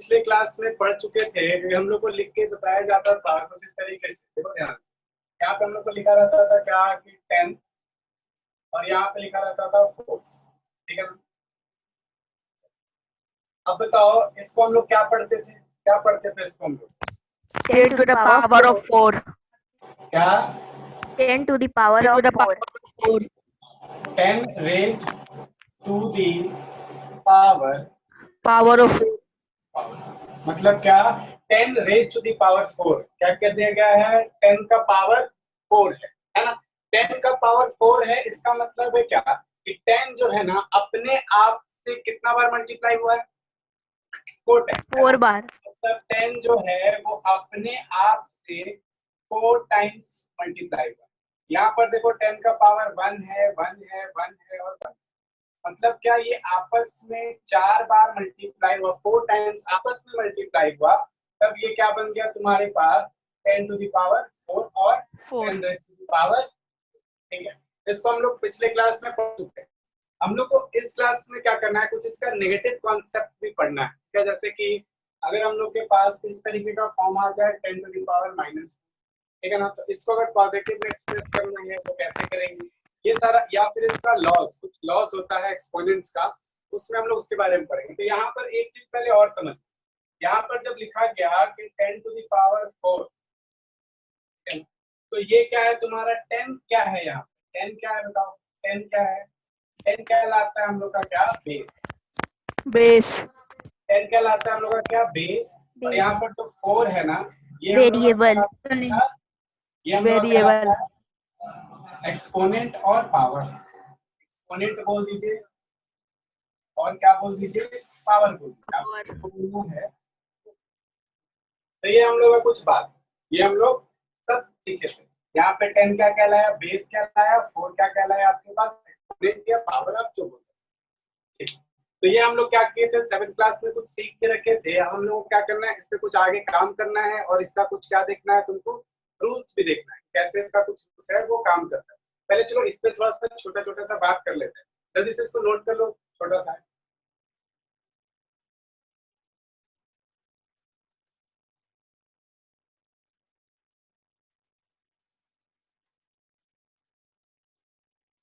पिछले क्लास में पढ़ चुके थे कि हम लोग को लिख के बताया जाता था कुछ इस तरीके से। देखो ध्यान से, यहाँ पे हम लोग को लिखा रहता था क्या कि 10 और यहाँ पे लिखा रहता था 4। ठीक है ना। अब बताओ इसको हम लोग क्या पढ़ते थे इसको हम लोग 10 to the power of 4. क्या 10 to the power 10 to of the 4. power of 4. 10 raised to the power Power of 4. मतलब क्या 10 रेज टू द पावर 4 क्या कह दिया गया है 10 का पावर 4 है ना। 10 का पावर 4 है, इसका मतलब है क्या कि 10 जो है ना अपने आप से कितना बार मल्टीप्लाई हुआ है 4 बार। मतलब 10 जो है वो अपने आप से 4 टाइम्स मल्टीप्लाई हुआ। यहाँ पर देखो 10 का पावर 1 है 1 है 1 है और 1, मतलब क्या ये आपस में 4 बार मल्टीप्लाई हुआ, 4 टाइम्स आपस में मल्टीप्लाई हुआ, तब ये क्या बन गया तुम्हारे पास 10 टू द पावर 4 और 10 रेज़ टू द पावर। ठीक है, इसको हम लोग पिछले क्लास में पढ़ चुके हैं। हम लोग को इस क्लास में क्या करना है, कुछ इसका नेगेटिव कॉन्सेप्ट भी पढ़ना है क्या। जैसे कि अगर हम लोग के पास इस तरीके का फॉर्म आ जाए 10 टू द पावर माइनस, ठीक है ना, तो इसको अगर पॉजिटिव में एक्सप्रेस करना है तो कैसे करेंगे ये सारा, या फिर इसका लॉज, कुछ लॉज होता है एक्सपोनेंट्स का, उसमें हम लोग उसके बारे में पढ़ेंगे। तो यहाँ पर एक चीज पहले और समझ, यहाँ पर जब लिखा गया कि 10 टू द पावर 4, तो ये क्या है तुम्हारा 10 क्या है, यहाँ 10 क्या है बताओ, 10 क्या है, 10 क्या लाता है हम लोग का क्या बेस 10 क्या लाता है हम लोग का क्या बेस। और यहाँ पर तो 4 है ना, ये वेरिएबल, ये वेरिएबल एक्सपोनेंट और पावर। एक्सपोनेंट बोल दीजिए और क्या बोल दीजिए पावर बोल दीजिए है। तो ये हम लोग का कुछ बात, ये हम लोग सब सीखे थे। यहाँ पे 10 क्या कहलाया बेस क्या कहलाया, 4 क्या कहलाया आपके पास एक्सपोनेंट या पावर, आप जो बोल सकते। तो ये हम लोग क्या किए थे 7th क्लास में कुछ सीख के रखे थे। हम लोग को क्या करना है, इस पे कुछ आगे काम करना है और इसका कुछ क्या देखना है तुमको, रूल्स भी देखना है कैसे इसका कुछ है वो काम करता है। पहले चलो इस पे थोड़ा सा छोटा छोटा सा बात कर लेते हैं, जल्दी से इसको नोट कर लो छोटा सा।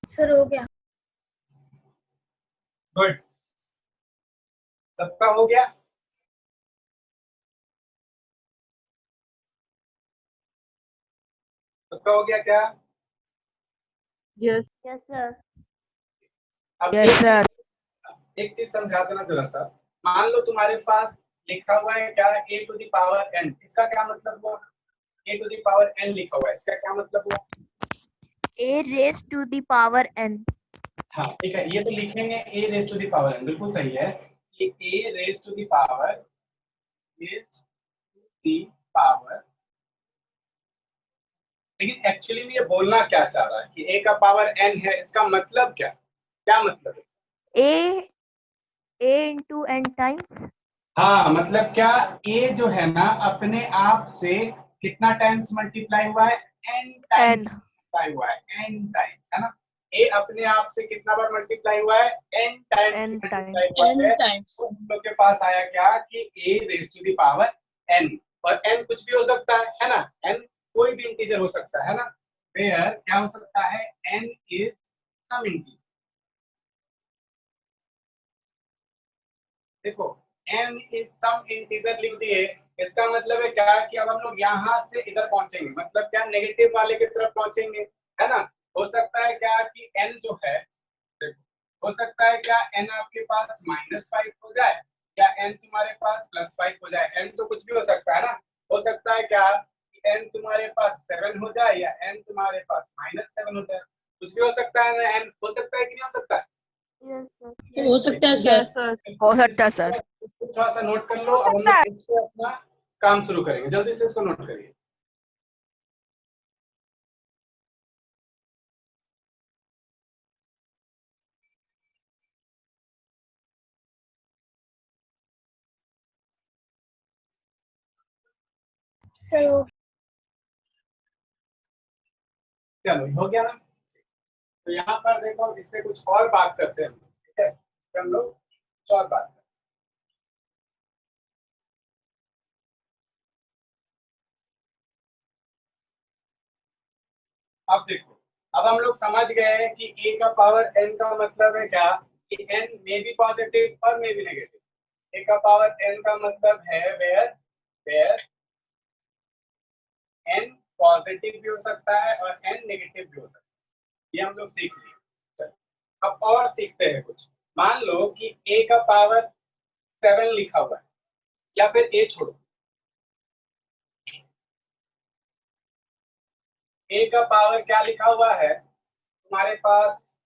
सर हो गया, गुड, सबका हो गया। सबका हो गया क्या? Yes sir. अब Yes, sir. एक चीज समझा देना जरा सा। मान लो तुम्हारे पास लिखा हुआ है क्या a to the power n, इसका क्या मतलब हुआ, a to the power n लिखा हुआ है, इसका क्या मतलब हुआ a raised to the power n। हाँ ठीक है, ये तो लिखेंगे a raise to the power n, बिल्कुल सही है। ये a raise to the power लेकिन एक्चुअली में ये बोलना क्या चाह रहा है कि a का पावर n है, इसका मतलब क्या क्या मतलब है a into n times। हाँ मतलब क्या a जो है ना अपने आप से कितना टाइम्स मल्टीप्लाई हुआ है n टाइम्स N. मल्टीप्लाई हुआ है n टाइम्स, है ना। a अपने आप से कितना बार मल्टीप्लाई हुआ है n टाइम्स N मल्टीप्लाई हुआ है। तो हम लोग के पास आया क्या कि a raise to the power n, और n कुछ भी हो सकता है ना, n कोई भी इंटीजर हो सकता है ना। फिर क्या हो सकता है n इज सम इंटीजर। देखो n इज सम इंटीजर लिख दिए, इसका मतलब है क्या कि अब हम लोग यहाँ से इधर पहुंचेंगे, मतलब क्या नेगेटिव वाले की तरफ पहुंचेंगे, है ना। हो सकता है क्या कि n जो है, देखो हो सकता है क्या n आपके पास -5 हो जाए, या n तुम्हारे पास +5 हो जाए, n तो कुछ भी हो सकता है ना। हो सकता है क्या कि n तुम्हारे पास 7 हो जाए या n तुम्हारे पास -7 हो जाए, कुछ भी हो सकता है ना। n हो सकता है कि नहीं हो सकता है? हो सकता है Yes, सर। sir. हो सकता है सर। इसको थोड़ा सा नोट कर लो, अब हम लोग इसको अपना काम शुरू करेंगे, जल्दी से इसको नोट करिए। सर चलो हो गया ना। तो यहाँ पर देखो इससे कुछ और बात करते हैं, ठीक है, हम लोग कुछ और बात करते अब देखो, अब हम लोग समझ गए हैं कि a का पावर n का मतलब है क्या कि n मे बी पॉजिटिव और मे बी नेगेटिव। a का पावर n का मतलब है वेयर n पॉजिटिव भी हो सकता है और n नेगेटिव भी हो सकता है। ये हम लोग सीख लिए। चलो अब और सीखते हैं कुछ। मान लो कि a का पावर 7 लिखा हुआ है, या फिर a छोड़ो, a का पावर क्या लिखा हुआ है तुम्हारे पास?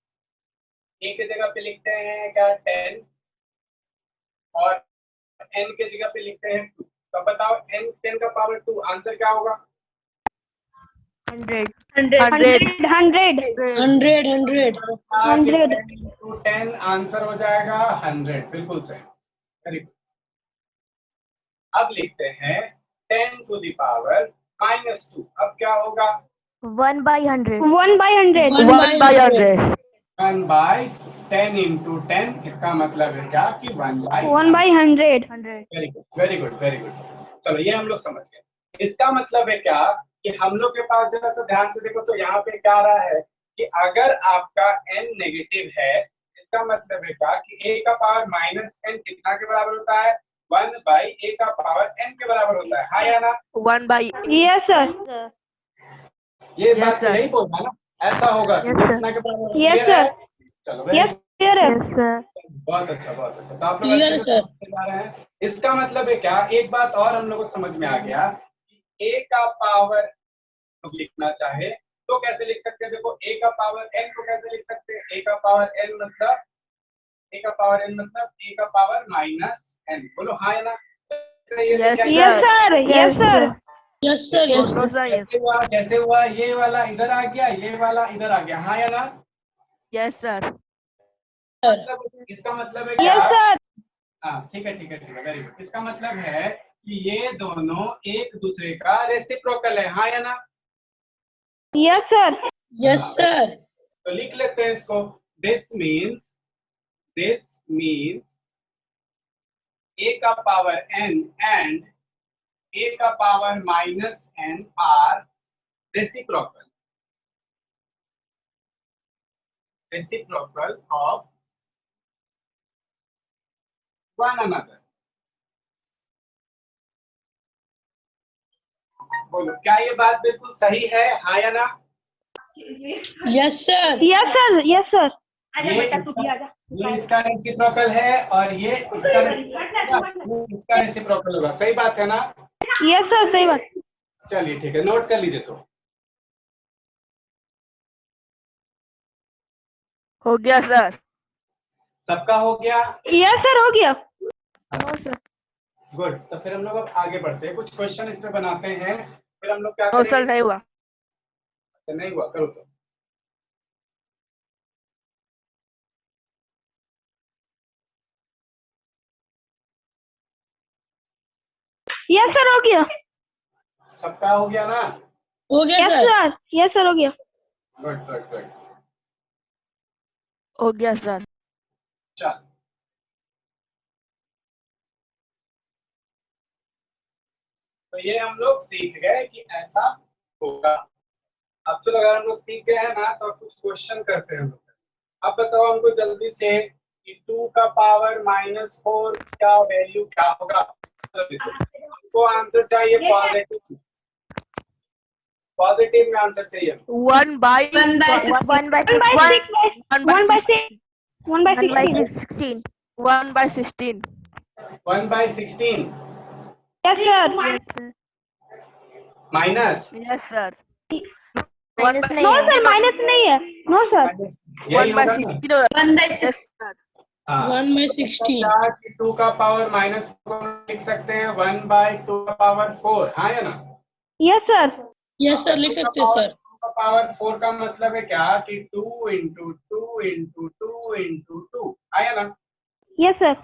a की जगह पे लिखते हैं क्या 10 और n की जगह पे लिखते हैं 2। तो बताओ n 10 का पावर 2 आंसर क्या होगा? 100 100 100 टू 10 आंसर हो जाएगा 100। बिल्कुल सही, वेरी गुड। अब लिखते हैं 10 टू द पावर -2। अब क्या होगा? 1/100 1 by 100 1 बाई 10 इंटू 10, इसका मतलब है क्या कि 1 by 100 very good, very good, very good. चलो ये हम लोग समझ गए। इसका मतलब है क्या कि हम लोग के पास जरा सा ध्यान से देखो तो यहाँ पे क्या आ रहा है कि अगर आपका n नेगेटिव है, इसका मतलब है क्या कि a का पावर -n कितना के बराबर होता है? 1 बाई a का पावर n के बराबर होता है। हाँ या ना? 1 by Yes, sir. ये Yes, बात तो sir. यही बोल रहा है ना, ऐसा होगा कि Yes, ये sir. कितना के बराबर Yes, clear है? sir. चलो very Yes, good, sir. yes sir बहुत अच्छा, बहुत अच्छा। तो आप लोग Clear, अच्छे से sir. समझते जा रहे हैं। इसका मतलब है क्या, एक बात और हम लोग को समझ में आ गया कि a का पावर लिखना चाहे तो कैसे लिख सकते हैं? देखो a का पावर n को कैसे लिख सकते हैं? a का पावर n मतलब a का पावर n मतलब a का पावर -n। बोलो हाँ या ना? जैसे ये Yes, देखिए, Yes, sir. Yes, yes sir. Yes, sir. Yes, no sir. sir, yes, जैसे हुआ ये वाला इधर आ गया, ये वाला इधर आ गया। हाँ या ना? yes sir, मतलब इसका मतलब है Yes, क्या? sir. हाँ ठीक है, ठीक है, ठीक है, वेरी गुड। इसका मतलब है कि ये दोनों एक दूसरे का रेसिप्रोकल है। हाँ या ना? Yes, sir. Yes, हाँ, sir. तो लिख लेते हैं इसको। दिस मीन्स a का पावर n एंड a का power -n are reciprocal of one another. बोलो क्या ये बात बिल्कुल सही है? हाँ या ना? Yes, sir. Yes, sir. Yes, sir. ये इसका रेसिप्रोकल है और ये इसका रेसिप्रोकल होगा। सही बात है ना? Yes, sir. सही बात. चलिए ठीक है, नोट कर लीजिए। तो हो गया सर, सबका हो गया? Yes, sir. हो गया. गुड। तो फिर हम लोग अब आगे बढ़ते हैं, कुछ क्वेश्चन इस पे बनाते हैं, फिर हम लोग क्या no sir, करेंगे? नहीं हुआ, अच्छा, नहीं हुआ, करो तो। Yes, sir. हो गया. सबका हो गया ना? हो गया, yes, sir. Yes, sir. हो गया. Good, good, good. हो गया सर, चल, तो ये हम लोग सीख गए कि ऐसा होगा। अब चलो, अगर हम लोग सीख गए हैं ना, तो अब कुछ क्वेश्चन करते हैं हम लोग। अब बताओ हमको जल्दी से कि 2 का पावर -4 का वैल्यू क्या होगा? हमको आंसर चाहिए पॉजिटिव। पॉजिटिव में आंसर चाहिए। 1 by 1 by 6 1 by 16, 1 by 1 by 16. 16 1 by 16, 1 by 16 Yes, sir. yes sir minus yes sir, 1 minus by नहीं No, है sir. Minus नहीं है. No, sir. यही 1 by होगा ना? 16 होगा, 1 by yes sir, हाँ, 1 by 16. 2 का पावर -4 लिख सकते हैं 1 बाई 2 का पावर 4। हाँ या ना? Yes, sir. Yes, sir. लिख सकते हैं, sir. 2 का पावर 4 का मतलब है क्या कि 2 इंटू 2 इंटू 2 इंटू 2। आया ना? Yes, sir.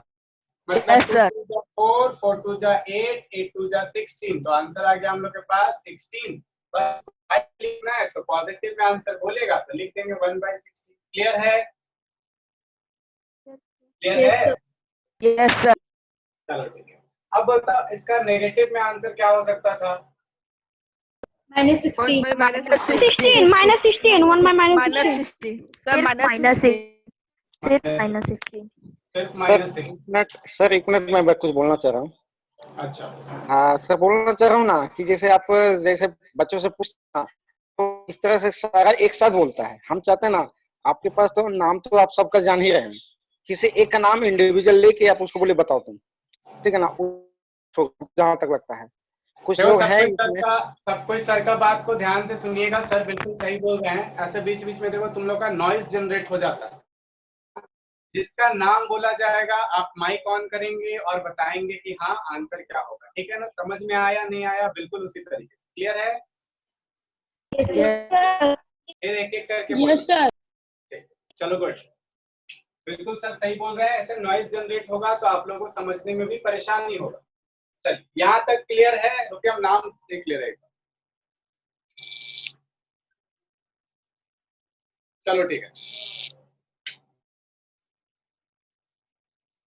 मतलब yes sir, 2 जा 4, 4 2 जा 8, 8 2 जा 16। तो आंसर आ गया हम लोग के पास 16। बस लिखना है तो पॉजिटिव में आंसर बोलेगा तो लिख देंगे 1 बाई 16। क्लियर है? क्लियर है? yes sir, चलो ठीक है। अब बताओ इसका नेगेटिव में आंसर क्या हो सकता था? minus 1 16. by minus 16, 16. minus 16. 1 by minus Minus 16. 16. Sir, Six minus minus 16. Six minus 16. सिर्फ सर माइनस एक मिनट सर, एक मिनट, मैं कुछ बोलना चाह रहा हूँ। अच्छा हाँ सर, बोलना चाह रहा हूँ ना कि जैसे आप जैसे बच्चों से पूछना तो इस तरह से सारा एक साथ बोलता है। हम चाहते हैं ना, आपके पास तो नाम तो आप सबका जान ही रहे हैं, किसी एक का नाम इंडिविजुअल लेके आप उसको बोले बताओ तुम, ठीक है ना, जहां तक लगता है कुछ देखो लोग हैं इसमें। सब कोई सर का बात को ध्यान से सुनिएगा। सर बिल्कुल सही बोल रहे हैं। ऐसे बीच बीच में देखो तुम लोग का नॉइज जनरेट हो जाता है। जिसका नाम बोला जाएगा आप माइक ऑन करेंगे और बताएंगे कि हाँ आंसर क्या होगा। ठीक है ना, समझ में आया नहीं आया, बिल्कुल उसी तरीके से। क्लियर है? Yes, Yes. फिर एक एक करके yes, sir. चलो गुड। बिल्कुल सर सही बोल रहे हैं। ऐसे नॉइज जनरेट होगा तो आप लोगों को समझने में भी परेशानी होगा। चलिए यहाँ तक क्लियर है? रुकिए हम नाम देख ले रहे हैं। चलो ठीक है,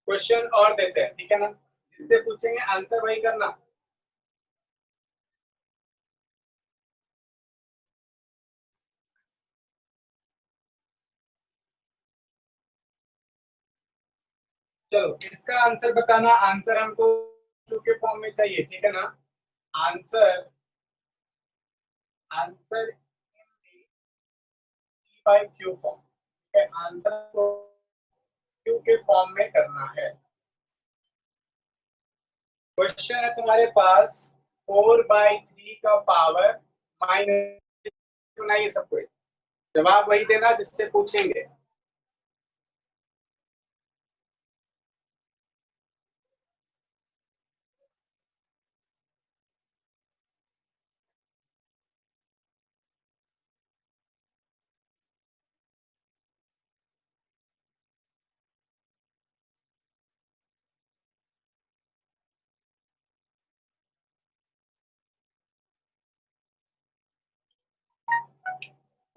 क्वेश्चन और देते हैं, ठीक है ना। जिससे पूछेंगे आंसर वही करना। चलो इसका आंसर बताना। आंसर हमको क्यू के फॉर्म में चाहिए, ठीक है ना। Answer answer by Q form, ठीक है। आंसर को क्यू के फॉर्म में करना है। क्वेश्चन है तुम्हारे पास 4/3 का पावर माइनस, बनाइए सबको। जवाब वही देना जिससे पूछेंगे।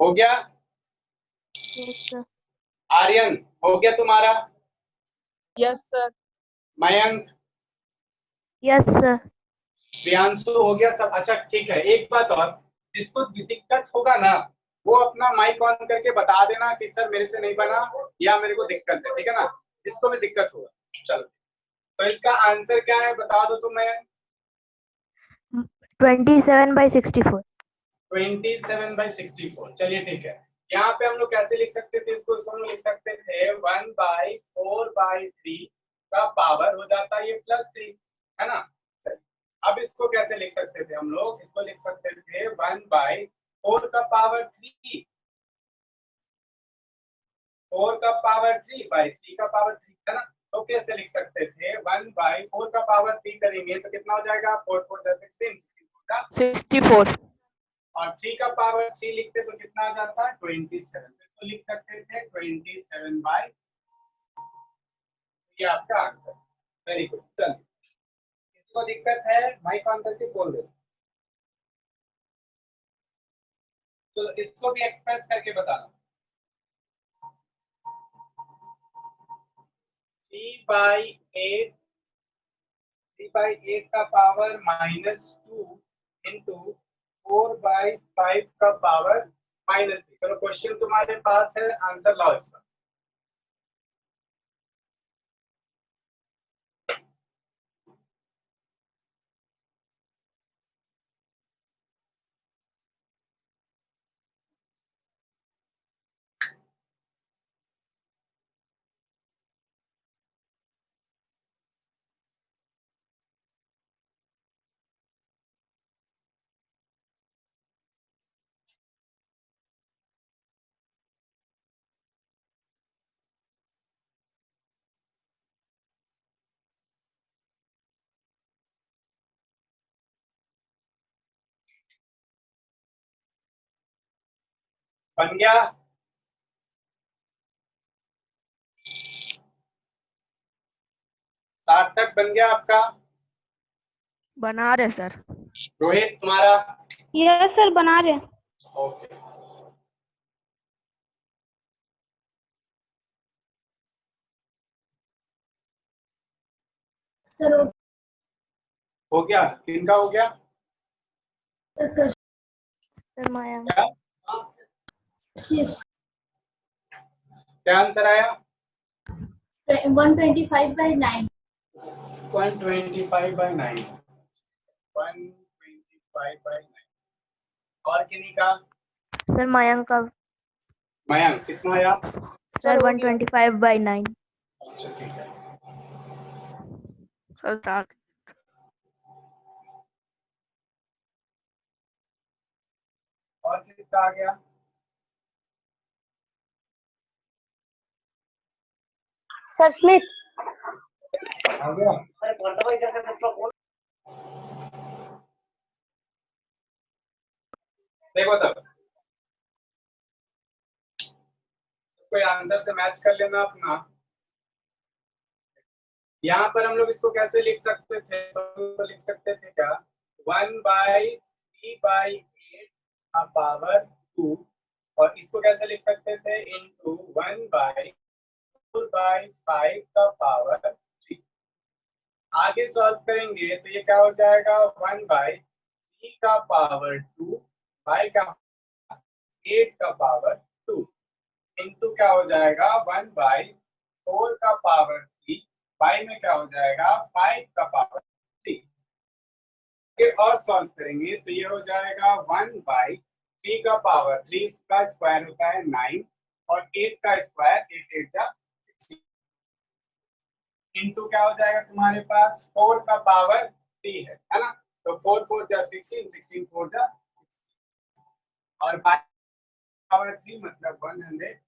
हो गया? Yes, sir. आर्यन हो गया तुम्हारा? Yes, sir. Mayank, Yes, sir. Priyanshu हो गया सब? अच्छा ठीक है। एक बात और, जिसको दिक्कत होगा ना वो अपना माइक ऑन करके बता देना कि सर मेरे से नहीं बना या मेरे को दिक्कत है, ठीक है ना। जिसको भी दिक्कत होगा। चलो तो इसका आंसर क्या है बता दो तुम्हें। 27/64. 27/64। चलिए ठीक है। यहाँ पे हम लोग कैसे लिख सकते थे इसको? इसको हम लोग लिख सकते थे 1/4/3 का पावर हो जाता है ये +3, है ना। चलिए, अब इसको कैसे लिख सकते थे हम लोग? इसको लिख सकते थे 1/4 का पावर 3, 4 का पावर 3/3 का पावर 3, है ना। तो कैसे लिख सकते थे? 1/4 का पावर 3 करेंगे तो कितना हो जाएगा? 4 4 16, 64. और 3 का पावर 3 लिखते तो कितना आ जाता है? 27। तो लिख सकते थे 27/, ये आपका आंसर। Very good. चलिए, इसको दिक्कत है माइक ऑन करके बोल दे। तो इसको भी एक्सप्रेस करके बताना। 3/8, 3/8 का पावर -2 इंटू 4/5 का पावर -3। चलो क्वेश्चन तुम्हारे पास है, आंसर लाओ इसका। बन गया? सार्थक बन गया आपका? बना रहे सर। रोहित तुम्हारा? Yes, sir. बना रहे. ओके। Sir, हो गया? किनका हो गया? sir, Sir, Mayank. क्या क्या आंसर आया? 125/9. 125/9, 125/9। और किन्हीं का? Sir, Mayank का मयंक कितना आया? Sir, हो गया। 125/9. अच्छा ठीक है। Sir start. और किसका आ गया? Sir Smith. आ गया। देखो तब कोई आंसर से मैच कर लेना अपना। यहाँ पर हम लोग इसको कैसे लिख सकते थे? तो लिख सकते थे क्या? 1/3/8 का पावर 2, और इसको कैसे लिख सकते थे? इनटू 1/4/5 का पावर 3। आगे सॉल्व करेंगे तो ये क्या हो जाएगा? 1/3 का पावर 2 बाई का 8 का पावर 2 इंटू क्या हो जाएगा? 1/4 का पावर 3 बाई में क्या हो जाएगा? 5 का पावर 3। और सॉल्व करेंगे तो ये हो जाएगा 1/3 का पावर 3 का स्क्वायर होता है 9, और 8 का स्क्वायर 8 8 जा 16 इंटू क्या हो जाएगा तुम्हारे पास? 4 का पावर 3 है ना? तो 4 4 जा 16, 16 4 जा 16, और पावर 3 मतलब 100,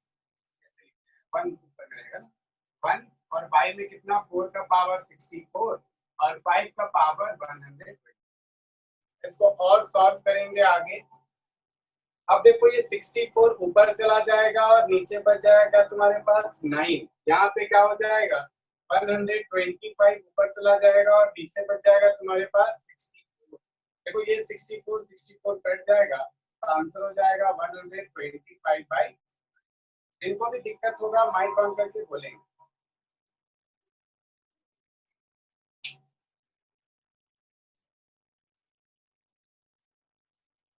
1 ऊपर रहेगा ना, 1, और बाई में कितना? 4 का पावर 64 और 5 का पावर 120। इसको और सॉल्व करेंगे आगे। अब देखो ये 64 ऊपर चला जाएगा और नीचे बच जाएगा तुम्हारे पास 9। यहाँ पे क्या हो जाएगा? 125 ऊपर चला जाएगा और नीचे बच जाएगा तुम्हारे पास 64। देखो ये 64 64 कट जाएगा तो आंसर हो जाएगा 125/। जिनको भी दिक्कत होगा माइक ऑन करके बोलेंगे।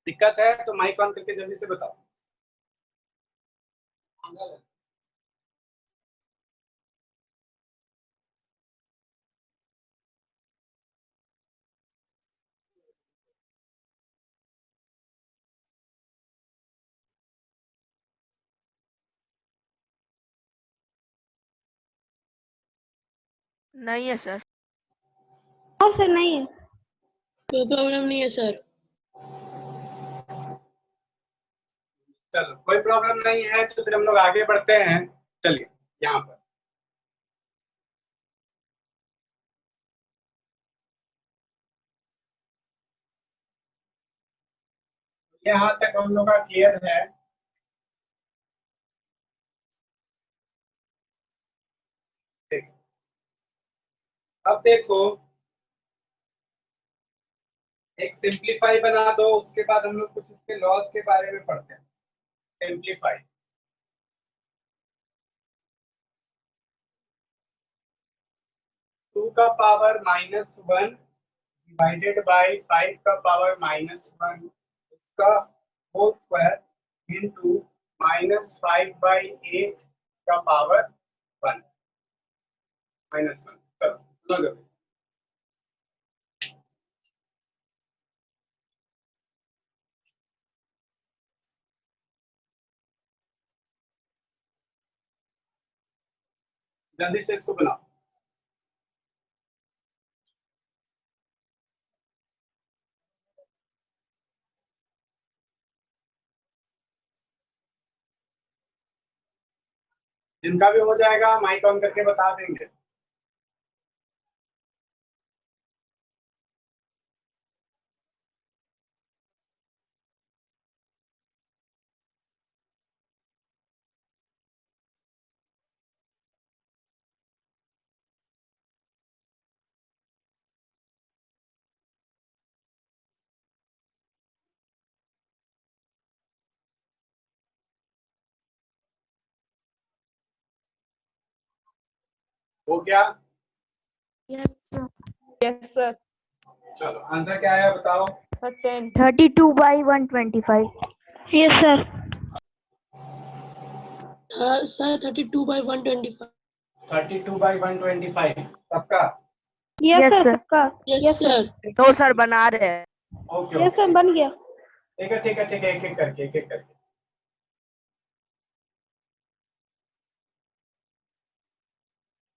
दिक्कत है तो माइक ऑन करके जल्दी से बताओ। नहीं है सर। और सर नहीं है, कोई प्रॉब्लम नहीं है सर। चलो कोई प्रॉब्लम नहीं है तो फिर हम लोग आगे बढ़ते हैं। चलिए यहाँ पर यहाँ तक हम लोग का क्लियर है। ठीक। अब देखो एक सिंपलीफाई बना दो, उसके बाद हम लोग कुछ इसके लॉस के बारे में पढ़ते हैं। सिंपलीफाई 2 का पावर -1 डिवाइडेड बाय 5 का पावर -1 इसका होल स्क्वायर इनटू -5/8 का पावर 1 -1। चलो लो। जल्दी से इसको बनाओ। जिनका भी हो जाएगा माइक ऑन करके बता देंगे। हो गया? Yes, sir. Yes sir. चलो आंसर क्या है बताओ। Sir 10 32 by 125. Yes sir. Sir 32/125। 32/125 सबका। Yes Yes, sir sir. सबका। Yes sir. नो सर बना रहे हैं। ओके यस सर बन गया। ठीक है ठीक है ठीक है, एक एक करके एक एक करके।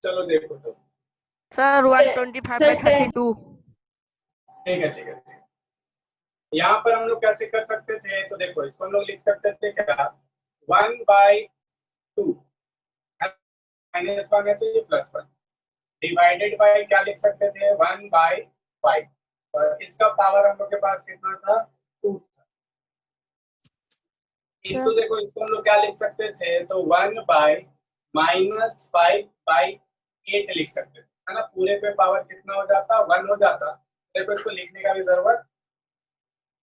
चलो देखो तो। Sir 125 by 32। ठीक है ठीक है ठीक है। यहाँ पर हम लोग कैसे कर सकते थे, तो देखो इसको हम लोग लिख सकते थे क्या, 1/2 -1 है तो ये +1 डिवाइडेड बाय क्या लिख सकते थे, 1/5। और इसका पावर हम लोग के पास कितना था, 2 था। इनटू देखो इसको हम लोग क्या लिख सकते थे, तो 1/-5/8 लिख सकते थे, है ना। पूरे पे पावर कितना हो जाता, 1 हो जाता। देखो इसको लिखने का भी जरूरत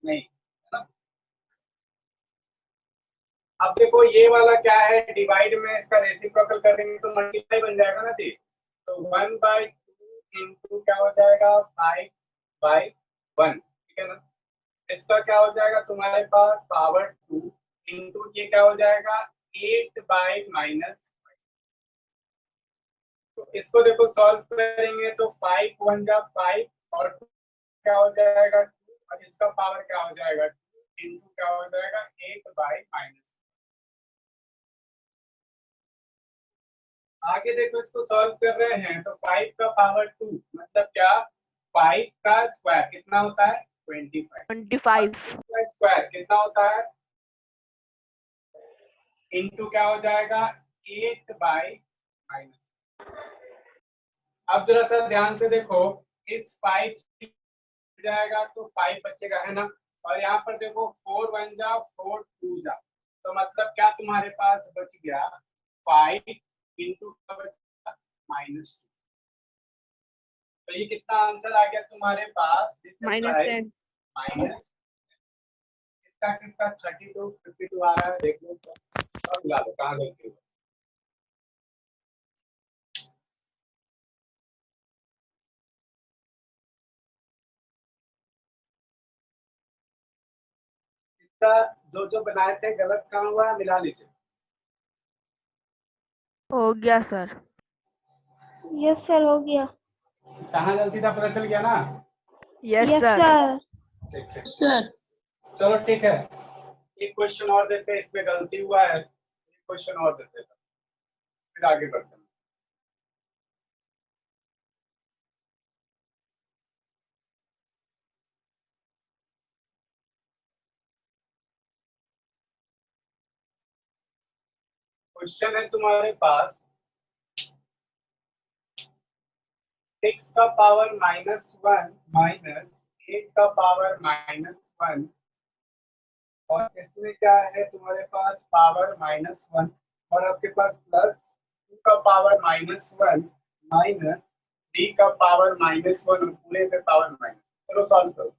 नहीं, है ना। अब देखो ये वाला क्या है, डिवाइड में इसका रेसिप्रोकल करेंगे तो मल्टीप्लाई बन जाएगा ना जी। तो 1/2 इंटू क्या हो जाएगा, 5/1, ठीक है ना। इसका क्या हो जाएगा तुम्हारे पास, पावर 2 इंटू ये क्या हो जाएगा, 8/-5। तो इसको देखो सॉल्व करेंगे तो 5 × 1 = 5 और क्या हो जाएगा 2, और इसका पावर क्या हो जाएगा 2 इंटू क्या हो जाएगा 8/-। आगे देखो इसको सॉल्व कर रहे हैं तो 5 का पावर 2 मतलब क्या, 5 का स्क्वायर कितना होता है 25। 25 स्क्वायर कितना होता है, इंटू क्या हो जाएगा 8/-। अब जरा सा ध्यान से देखो, इस 5 जाएगा तो 5 बचेगा, है ना। और यहाँ पर देखो 4 1 जा 4 2 जा, तो मतलब क्या तुम्हारे पास बच गया 5 इंटू -2। तो ये कितना आंसर आ गया तुम्हारे पास, -10 माइनस इसका किसका 32 52 आ रहा है, देख लो तो अब मिला लो कहाँ गलती हुई। इसका जो जो बनाए थे गलत कहाँ हुआ है, मिला लीजिए। हो गया सर। यस सर हो गया। कहाँ गलती था पता चल गया ना। Yes yes sir. सर। ठीक ठीक, सर चलो ठीक है, एक क्वेश्चन और देते हैं, इसमें गलती हुआ है, एक क्वेश्चन और देते हैं फिर आगे बढ़ते हैं। क्वेश्चन है तुम्हारे पास 6 का पावर -1 माइनस 8 का पावर -1, और इसमें क्या है तुम्हारे पास पावर -1, और आपके पास +2 का पावर -1 माइनस d का पावर -1 और पूरे पे पावर माइनस। चलो सॉल्व करो।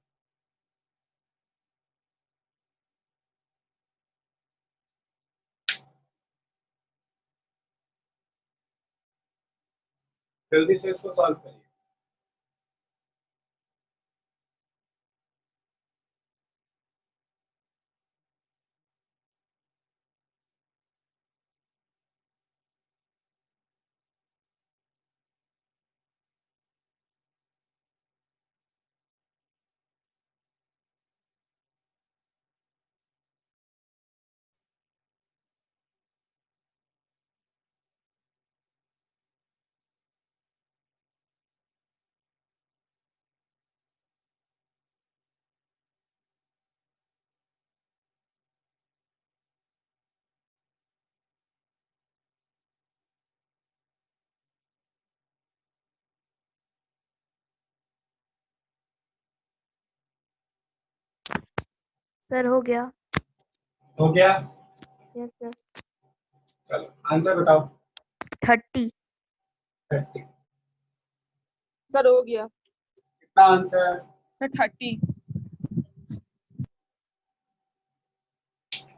जल्दी से इसको सॉल्व करिए। सर हो गया। हो गया, यस सर। चलो आंसर बताओ। 30। 30 सर हो गया। कितना आंसर, सर 30।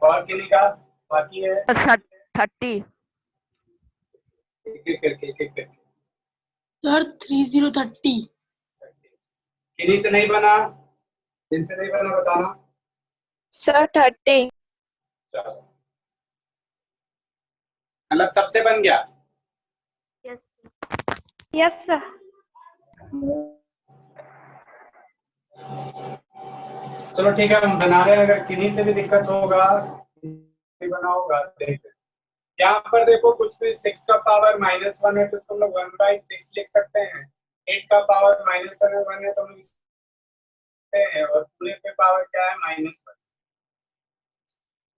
और किन्हीं का बाकी है, सर 30। एक एक करके एक एक करके। सर 3030। किन्हीं से नहीं बना, जिनसे नहीं बना बताना। सर 30। चलो, मतलब सबसे बन गया। Yes yes sir. चलो ठीक है, हम बना रहे हैं, अगर किन्हीं से भी दिक्कत होगा नहीं बना होगा देख। यहाँ पर देखो कुछ भी 6 का पावर -1 है तो इसको हम लोग 1/6 लिख सकते हैं। 8 का पावर -1 है तो हम लोग लिखते हैं, और पूरे पे पावर क्या है -1।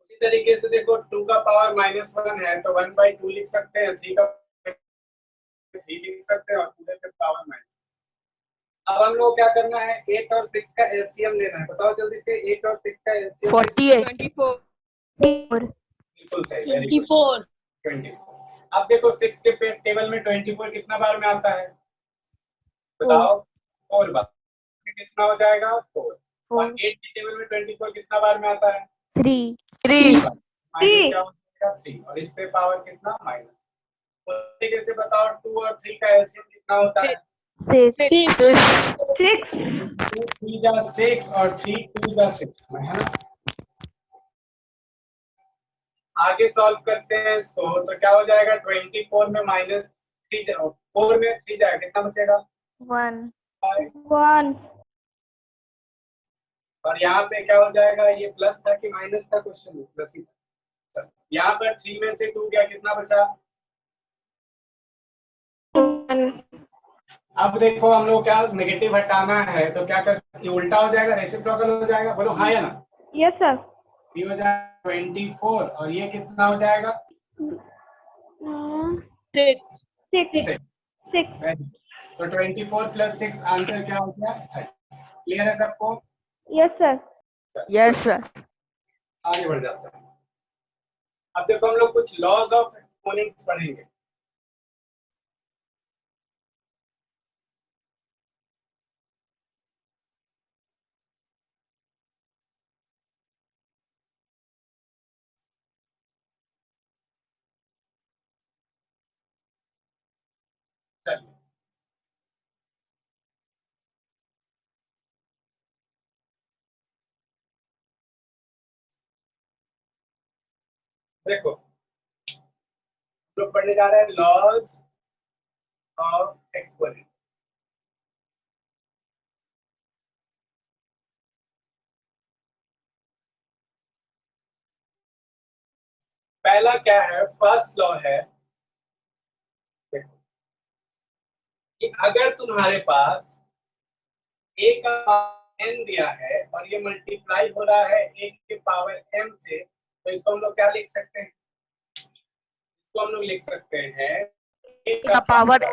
उसी तरीके से देखो 2 का पावर -1 है तो 1/2 लिख सकते हैं, 3 का 3 लिख सकते हैं, और पूरे पे पावर -। अब हम लोग क्या करना है, 8 और 6 का एलसीएम लेना है। बताओ जल्दी से, 8 और 6 का एलसीएम। 48। 24 बिल्कुल सही, वेरी गुड। 24। 24। अब देखो 6 के टेबल में 24 कितना बार में आता है बताओ? 4 बार। कितना हो जाएगा? 4। और 8 के टेबल में 24 कितना बार में आता है? 3 3। माइनस क्या हो जाएगा? 3। और इस पे पावर कितना? माइनस। उस तरीके से बताओ 2 और 3 का एलसीएम कितना होता है? 6 6। 2 3 जा 6 और 3 2 जा 6 है ना। आगे सॉल्व करते हैं इसको, तो क्या हो जाएगा? 24 में -3 4 में 3 जाएगा, कितना बचेगा? 1 1। और यहाँ पे क्या हो जाएगा? ये प्लस था कि माइनस था? क्वेश्चन में प्लस ही था। चलो, यहाँ पर 3 में से 2 गया, कितना बचा? 1। अब देखो हम लोग क्या नेगेटिव हटाना है तो क्या कर सकते, उल्टा हो जाएगा, रेसिप्रोकल हो जाएगा। बोलो हाँ या ना? Yes sir. ये हो जाएगा 24 और ये कितना हो जाएगा? 6। 6। 6। तो 24 + 6 आंसर क्या हो गया? 30। क्लियर है सबको? Yes sir. Yes sir. आगे बढ़ जाता है। अब देखो हम लोग कुछ लॉज ऑफ एक्सपोनेंट्स पढ़ेंगे। चलिए, देखो हम लोग पढ़ने जा रहे हैं लॉज ऑफ एक्सपोनेंट। पहला क्या है? फर्स्ट लॉ है, देखो कि अगर तुम्हारे पास a का पावर n दिया है और ये मल्टीप्लाई हो रहा है a के पावर m से, तो इसको हम लोग क्या लिख सकते हैं? इसको हम लोग लिख सकते हैं a का power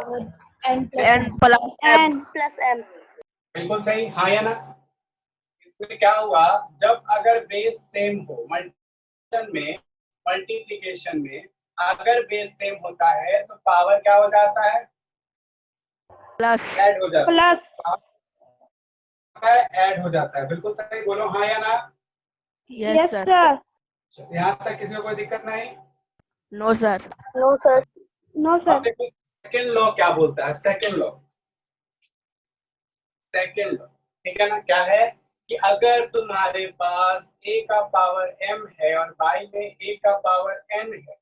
n n plus m। Plus m। बिल्कुल सही, हाँ या ना? इसमें क्या हुआ, जब अगर बेस सेम हो, मल्टीप्लिकेशन में अगर बेस सेम होता है तो पावर क्या हो जाता है? प्लस ऐड हो जाता प्लस। है, ऐड हो जाता है। बिल्कुल सही, बोलो हाँ या ना? Yes yes sir. सर। यहाँ तक किसी को कोई दिक्कत नहीं? No sir. No sir. No अब सर। देखो सेकंड लॉ क्या बोलता है। सेकंड लॉ ठीक है ना? क्या है कि अगर तुम्हारे पास a का पावर m है और y में a का पावर n है,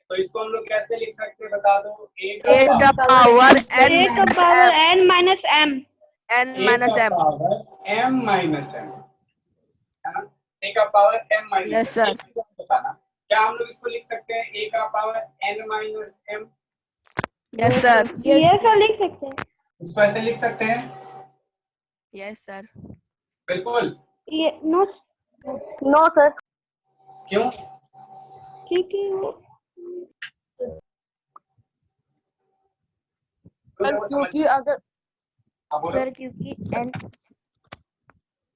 तो इसको हम लोग कैसे लिख सकते हैं बता दो? a का पावर n a का power n minus m। Power m minus m है ना? a का power m minus yes sir. बताना, क्या हम लोग इसको लिख सकते हैं a का power n minus m? Yes sir. Yes sir लिख सकते हैं। इसको ऐसे लिख सकते हैं? Yes sir. बिल्कुल। ये नो। No sir. क्यों? क्योंकि वो सर क्योंकि अगर सर क्योंकि n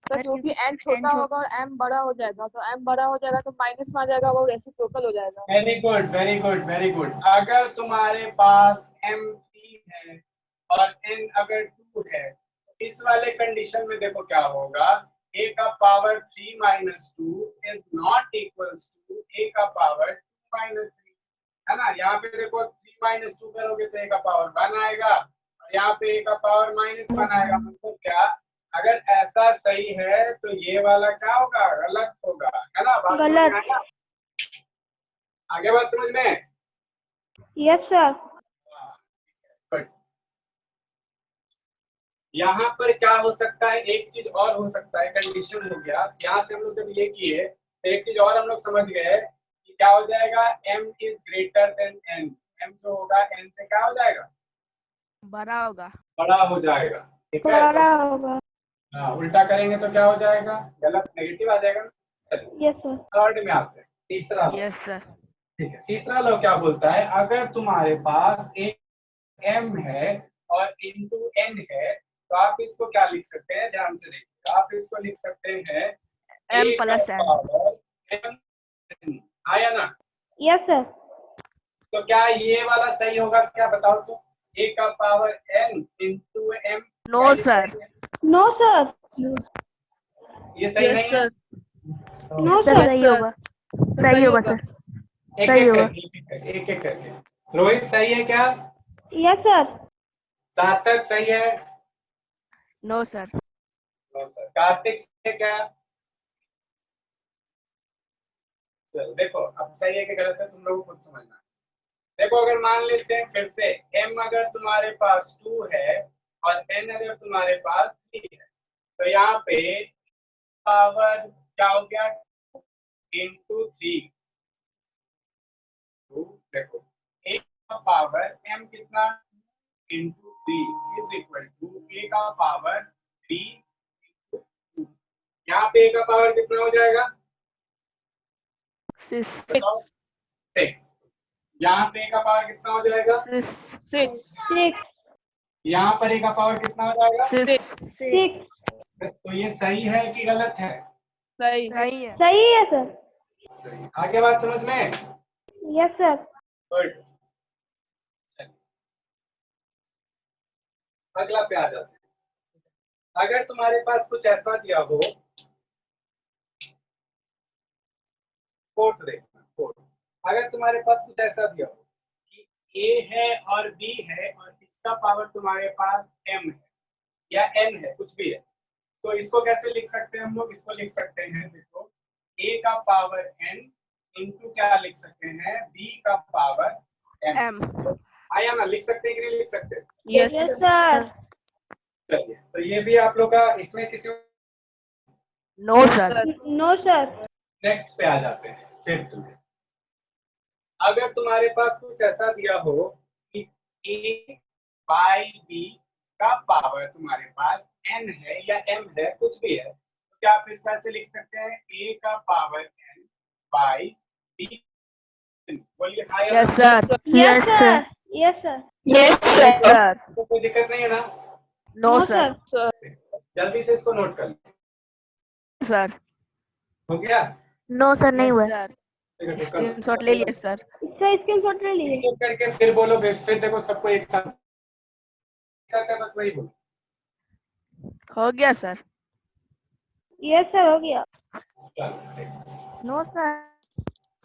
सर क्योंकि n छोटा होगा और m बड़ा हो जाएगा, तो m बड़ा हो जाएगा तो माइनस में आ जाएगा, वो रेसिप्रोकल हो जाएगा। Very good, very good, very good. अगर तुम्हारे पास m3 है और n अगर 2 है, तो इस वाले कंडीशन में देखो क्या होगा, a का power 3 minus 2 is not equals to a का पावर 2 माइनस 3, है ना? यहाँ पे देखो 3 माइनस 2 करोगे तो a का पावर 1 आएगा, और यहाँ पे a का पावर -1 आएगा। मतलब क्या, अगर ऐसा सही है तो ये वाला क्या होगा, गलत होगा, है ना? बात समझ में गलत। आया? आगे बात समझ में? Yes sir. Good. यहाँ पर क्या हो सकता है, एक चीज और हो सकता है, कंडीशन हो गया यहाँ से हम लोग जब ये किए तो एक चीज और हम लोग समझ गए कि क्या हो जाएगा, m is greater than n, m जो होगा n से क्या हो जाएगा, बड़ा होगा। बड़ा हो जाएगा। ठीक है, बड़ा होगा। हाँ, उल्टा करेंगे तो क्या हो जाएगा, गलत, नेगेटिव आ जाएगा। चलिए यस सर। थर्ड में आते हैं, तीसरा लो। Yes sir. ठीक है, तीसरा लो क्या बोलता है, अगर तुम्हारे पास एक m है और इंटू n है तो आप इसको क्या लिख सकते हैं, ध्यान से देखिए, आप इसको लिख सकते हैं m a का प्लस n। पावर m, आया ना? Yes sir. तो क्या ये वाला सही होगा, क्या बताओ तो, a का power n into m। No sir. No sir. ये सही नहीं है। No sir sir. सही होगा। सही होगा सर। एक सही एक होगा। करके, एक एक करके। रोहित सही है क्या? Yes sir. सार्थक सही है? No sir. No sir. Kartik सही है क्या? चलो देखो, अब सही है कि गलत है तुम लोगों को खुद समझना है। देखो अगर मान लेते हैं फिर से, m अगर तुम्हारे पास 2 है और n अगर तुम्हारे पास 3 है तो यहाँ पे पावर क्या हो गया, इंटू 3। देखो a का पावर m कितना, into 3 is equal to a का पावर 3 इंटू 2। यहाँ पे a का पावर कितना हो जाएगा, 6। 6। यहाँ पे a का पावर कितना हो जाएगा, 6। 6। यहाँ पर a का पावर कितना हो जाएगा। 6। तो ये सही है कि गलत है? सही है। सही है सर। सही। आगे बात समझ में? Yes sir. गुड। अगला पे आ जाते हैं। अगर तुम्हारे पास कुछ ऐसा दिया हो, कोट देखना, कोट, अगर तुम्हारे पास कुछ ऐसा दिया हो कि a है और b है और इसका पावर तुम्हारे पास m है या n है, कुछ भी है, तो इसको कैसे लिख सकते हैं हम लोग, इसको लिख सकते हैं, देखो a का पावर n इंटू क्या लिख सकते हैं, b का पावर m। आया ना, लिख सकते हैं कि नहीं लिख सकते? Yes sir. चलिए, तो ये भी आप लोग का, इसमें किसी no sir. No sir. Next पे आ जाते हैं। फिर तुम्हें अगर तुम्हारे पास कुछ ऐसा दिया हो कि a बाई b का पावर तुम्हारे पास n है या m है, कुछ भी है, तो क्या आप इस तरह से लिख सकते हैं, a का पावर n बाई b। बोलिए हाँ या यस ना? Sir. Yes sir. Yes sir. Yes sir. तो कोई दिक्कत नहीं है ना? No sir. जल्दी से इसको नोट कर लो। सर। हो गया? नो सर नहीं हुआ। सर चलो, कर लो। स्क्रीनशॉट ले लिए सर। इसका स्क्रीनशॉट ले लिए। एक एक करके फिर बोलो, फिर देखो सबको एक साथ करके बस वही बोलो। हो गया सर। यस सर हो गया। चलो ठीक नो सर।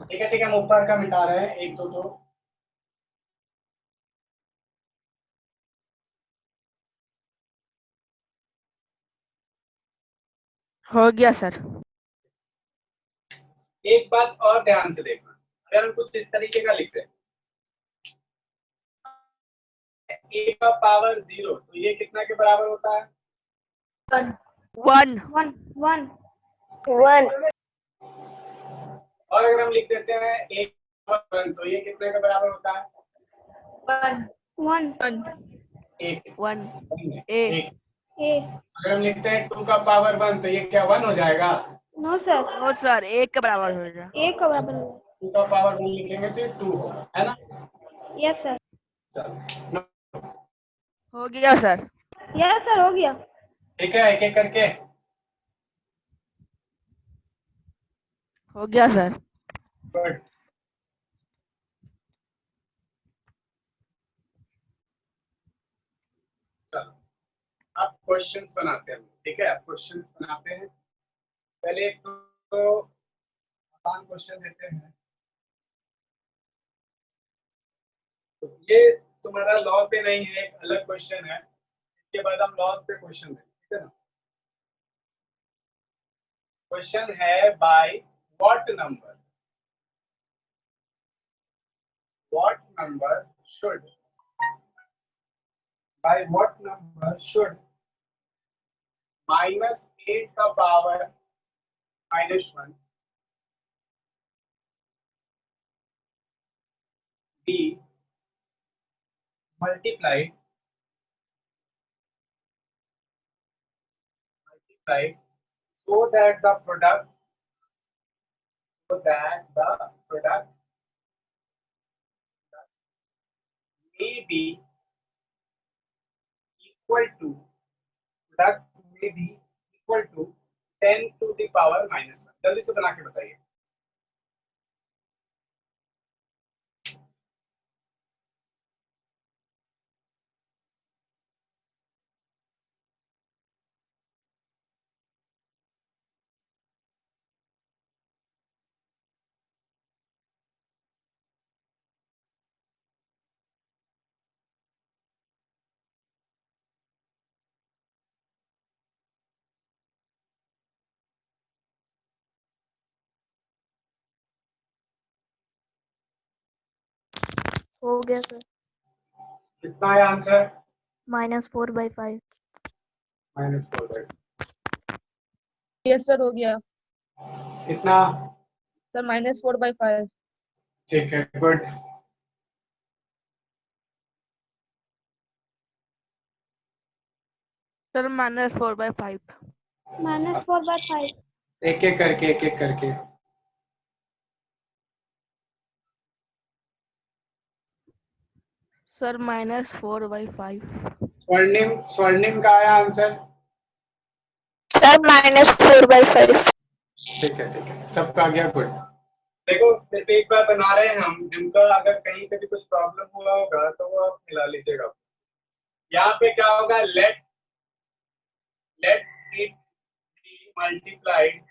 है, ठीक है, हम ऊपर का मिटा रहे हैं, एक दो दो। हो गया सर। एक बात और ध्यान से देखना, अगर हम कुछ इस तरीके का लिख रहे हैं, a का पावर 0, तो ये कितना के बराबर होता है, 1। 1 और अगर हम लिख देते हैं a का पावर 1, तो ये कितने के बराबर होता है, 1 एक। 1 एक। एक। अगर हम लिखते हैं 2 का पावर 1, तो ये क्या 1 हो जाएगा। No sir. नो सर, 1 के बराबर हो जाएगा। एक का बराबर होगा। 2 का पावर 1 लिखेंगे तो ये 2 होगा, है ना? Yes sir. चलो हो गया सर। यस सर हो गया। ठीक है, एक एक करके। हो गया सर। गुड। चलो अब क्वेश्चंस बनाते हैं, ठीक है, अब क्वेश्चंस बनाते हैं। पहले एक तो आसान क्वेश्चन देते हैं। तो ये तुम्हारा लॉ पे नहीं है, एक अलग क्वेश्चन है, इसके बाद हम लॉज पे क्वेश्चन देंगे, ठीक है ना? क्वेश्चन है by what number should by what number should -8 का power -1 be multiplied so that the product may be equal to 10 to the power -1। जल्दी से बना के बताइए। हो गया सर। कितना है आंसर? -4/5। -4/5। यस सर, हो गया कितना? सर, -4/5। ठीक है, गुड। सर, -4/5। -4/5। एक एक करके सर, -4/5। स्वर्णिम का आया आंसर? सर -4/5। ठीक है, सबका आ गया, गुड। देखो सिर्फ एक बार बना रहे हैं हम, जिनका अगर कहीं पे भी कुछ प्रॉब्लम हुआ होगा तो वो आप मिला लीजिएगा। यहाँ पे क्या होगा, let it be multiplied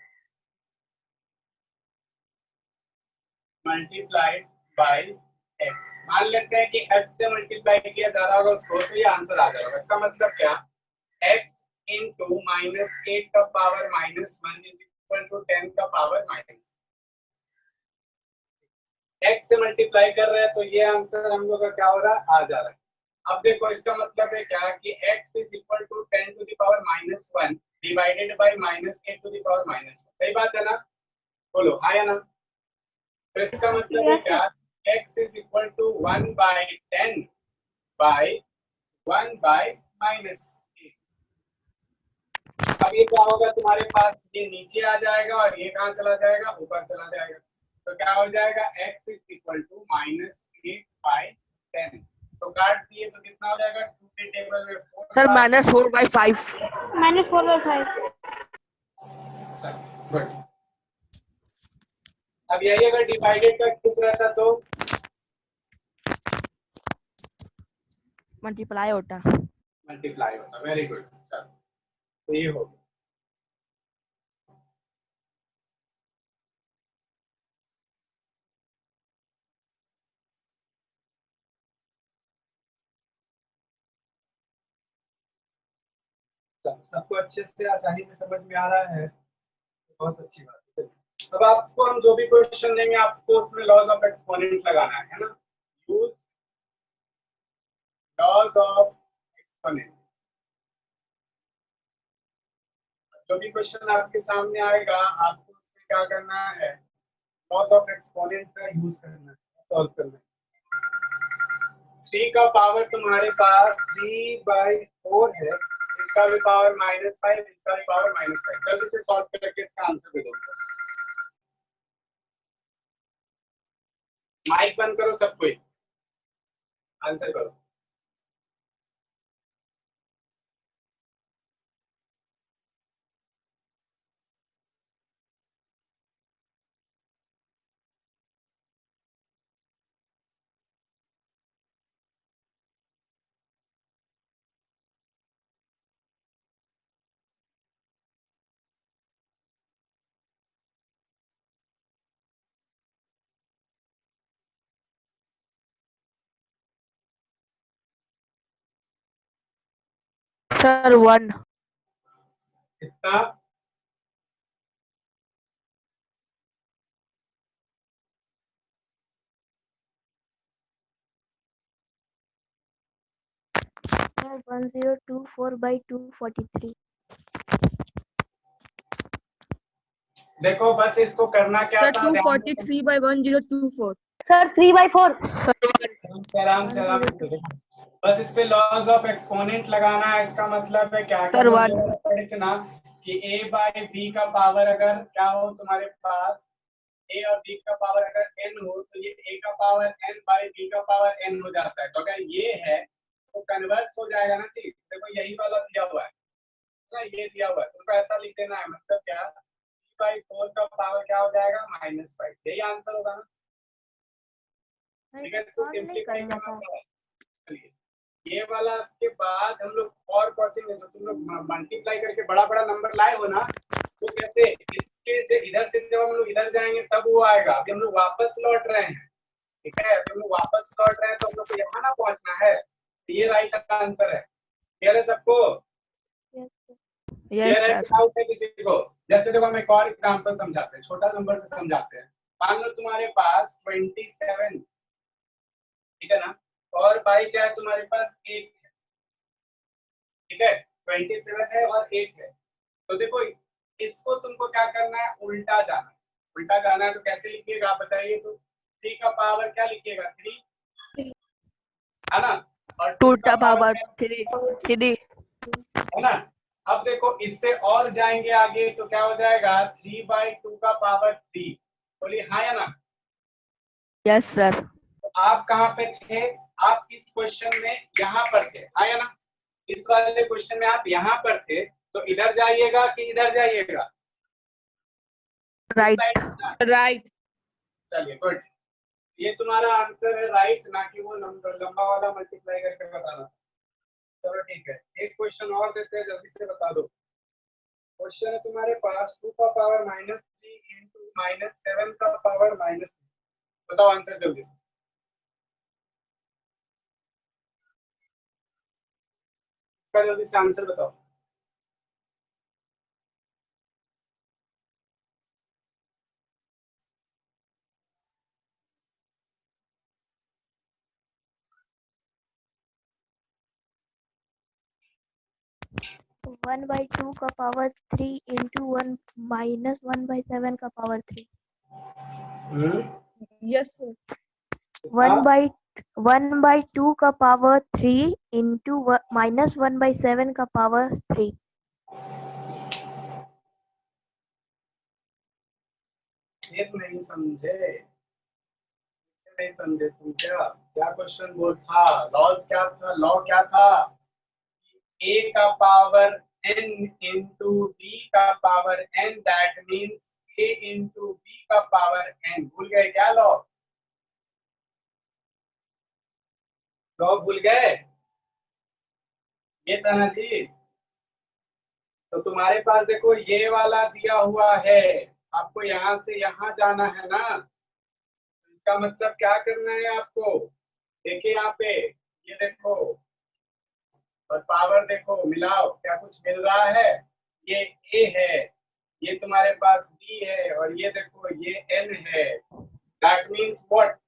by x। मान लेते हैं कि x से मल्टीप्लाई किया जा रहा होगा उसको, तो ये आंसर आ जाएगा। इसका मतलब क्या, x इंटू -8 का पावर -1 इज इक्वल टू 10 का पावर -। x से मल्टीप्लाई कर रहे हैं तो ये आंसर हम लोग का क्या हो रहा है, आ जा रहा है। अब देखो इसका मतलब है क्या कि x is equal to 10 to the power -1 divided by -8 to the power -1। सही बात है ना? बोलो हाँ या ना? तो इसका मतलब है क्या, x is equal to 1/10 by 1/-8। अब ये क्या होगा तुम्हारे पास, ये नीचे आ जाएगा और ये कहाँ चला जाएगा, ऊपर चला जाएगा। तो क्या हो जाएगा, x इज इक्वल टू -8/10। तो काट दिए तो कितना हो जाएगा, 2 के टेबल में 4। सर, -4/5। -4/5। गुड। अब यही अगर डिवाइडेड का केस रहता तो मल्टीप्लाई होता। Very good. चलो तो ये हो गया। सबको अच्छे से आसानी से समझ में आ रहा है, बहुत अच्छी बात है। अब आपको हम जो भी क्वेश्चन देंगे आपको उसमें लॉज ऑफ एक्सपोनेंट लगाना है ना। Use laws of exponent. जो भी क्वेश्चन आपके सामने आएगा आपको उसमें क्या करना है, लॉज ऑफ एक्सपोनेंट का यूज करना है, सॉल्व करना है। 3 का पावर तुम्हारे पास 3/4 है, इसका भी पावर -5, इसका भी पावर -5। जल्दी से सॉल्व करके इसका आंसर दे दो। माइक बंद करो सब कोई, आंसर करो। सर, 1। कितना? 1024 by 243. देखो बस इसको करना क्या सर था, ध्यान से 243 by 1024. Sir, 3/4. आराम से आराम से देखो। बस इस पे लॉज ऑफ एक्सपोनेंट लगाना है। इसका मतलब है क्या, Sir, one. देखना कि a बाय b का पावर अगर क्या हो तुम्हारे पास, a और b का पावर अगर n हो तो ये a का पावर n बाय b का पावर n हो जाता है। तो अगर ये है तो कन्वर्स हो जाएगा ना चीज। देखो यही वाला दिया हुआ है ना, ये दिया हुआ है, तुमको ऐसा लिख देना है। मतलब क्या, 3/4 का पावर क्या हो जाएगा, -5। यही आंसर होगा ना। ठीक है, इसको सिंपलीफाई करना था। चलिए ये वाला के बाद हम लोग और क्वेश्चन में, जो तुम लोग मल्टीप्लाई करके बड़ा बड़ा नंबर लाए हो ना, तो कैसे इसके से इधर से जब हम लोग इधर जाएंगे तब वो आएगा। अभी हम लोग वापस लौट रहे हैं, ठीक है, अभी हम लोग वापस लौट रहे हैं तो हम लोग को यहाँ ना पहुंचना है। तो ये राइट आंसर है। क्लियर है सबको? क्लियर है? डाउट है किसी को? जैसे देखो हम एक और एग्जांपल समझाते हैं, छोटा नंबर से समझाते हैं। मान लो तुम्हारे पास 27, ठीक है ना, और बाई क्या है तुम्हारे पास, 8 है। ठीक है, 27 है और 8 है। तो देखो इसको तुमको क्या करना है, उल्टा जाना है। उल्टा जाना है तो कैसे लिखिएगा आप बताइए? तो 3 का पावर क्या लिखिएगा, 3, है ना, और 2 का पावर 3. है ना। अब देखो इससे और जाएंगे आगे तो क्या हो जाएगा, 3/2 का पावर 3। बोलिए हाँ या ना। Yes, sir. तो आप कहाँ पे थे, आप इस क्वेश्चन में यहाँ पर थे, हाँ या ना। इस वाले क्वेश्चन में आप यहाँ पर थे, तो इधर जाइएगा कि इधर जाइएगा, Right. Right. चलिए गुड। ये तुम्हारा आंसर है राइट, ना कि वो नंबर लंबा वाला मल्टीप्लाई करके बताना। चलो ठीक है, एक क्वेश्चन और देते हैं, जल्दी से बता दो। क्वेश्चन है तुम्हारे पास 2 का पावर -3 इंटू -7 का पावर -3। बताओ आंसर जल्दी से। इसका जल्दी से आंसर बताओ। तो 1/2 का पावर 3 into 1 minus 1/7 का पावर 3. Yes, sir. 1/2 का पावर 3 into minus 1/7 का पावर 3. ये नहीं समझे, नहीं समझे तुम? क्या क्या क्वेश्चन बोल था, लॉज क्या था, लॉ क्या था, a का पावर n into b का power n, that means a into b का पावर n। भूल गए क्या लॉ? लॉ भूल गए? ये था ना जी। तो तुम्हारे पास देखो ये वाला दिया हुआ है, आपको यहाँ से यहाँ जाना है ना। इसका मतलब क्या करना है आपको, देखिए यहाँ पे, ये देखो और पावर देखो, मिलाओ क्या कुछ मिल रहा है। ये a है, ये तुम्हारे पास b है, और ये देखो ये n है। दैट मींस व्हाट,